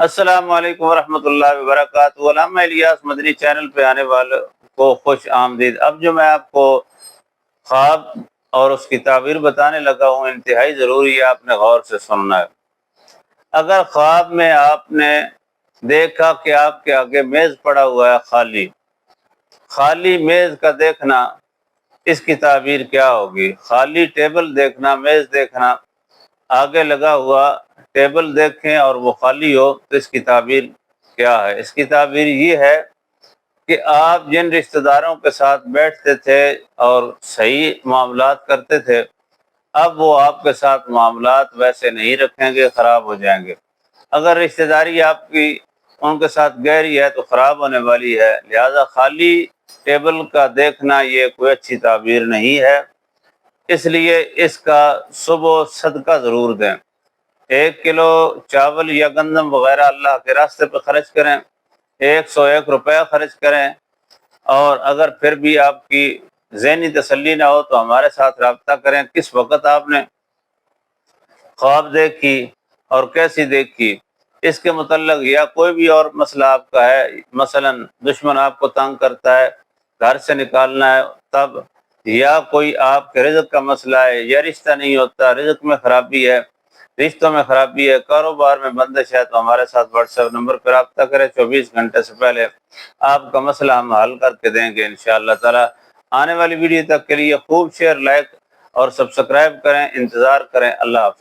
السلام علیکم ورحمۃ اللہ وبرکاتہ۔ علامہ الیاس مدنی چینل پہ آنے والوں کو خوش آمدید۔ اب جو میں آپ کو خواب اور اس کی تعبیر بتانے لگا ہوں، انتہائی ضروری ہے، آپ نے غور سے سننا ہے۔ اگر خواب میں آپ نے دیکھا کہ آپ کے آگے میز پڑا ہوا ہے، خالی میز کا دیکھنا، اس کی تعبیر کیا ہوگی؟ خالی ٹیبل دیکھنا، میز دیکھنا، آگے لگا ہوا ٹیبل دیکھیں اور وہ خالی ہو، تو اس کی تعبیر کیا ہے؟ اس کی تعبیر یہ ہے کہ آپ جن رشتہ داروں کے ساتھ بیٹھتے تھے اور صحیح معاملات کرتے تھے، اب وہ آپ کے ساتھ معاملات ویسے نہیں رکھیں گے، خراب ہو جائیں گے۔ اگر رشتہ داری آپ کی ان کے ساتھ گہری ہے تو خراب ہونے والی ہے، لہذا خالی ٹیبل کا دیکھنا یہ کوئی اچھی تعبیر نہیں ہے۔ اس لیے اس کا صبح صدقہ ضرور دیں۔ 1 کلو چاول یا گندم وغیرہ اللہ کے راستے پہ خرچ کریں، 101 روپیہ خرچ کریں۔ اور اگر پھر بھی آپ کی ذہنی تسلی نہ ہو تو ہمارے ساتھ رابطہ کریں۔ کس وقت آپ نے خواب دیکھی اور کیسی دیکھی، اس کے متعلق، یا کوئی بھی اور مسئلہ آپ کا ہے، مثلا دشمن آپ کو تنگ کرتا ہے، گھر سے نکالنا ہے تب، یا کوئی آپ کے رزق کا مسئلہ ہے، یا رشتہ نہیں ہوتا، رزق میں خرابی ہے، رشتوں میں خرابی ہے، کاروبار میں بندش ہے، تو ہمارے ساتھ واٹس ایپ نمبر پر رابطہ کریں۔ 24 گھنٹے سے پہلے آپ کا مسئلہ ہم حل کر کے دیں گے انشاءاللہ تعالی۔ آنے والی ویڈیو تک کے لیے خوب شیئر، لائک اور سبسکرائب کریں، انتظار کریں۔ اللہ حافظ۔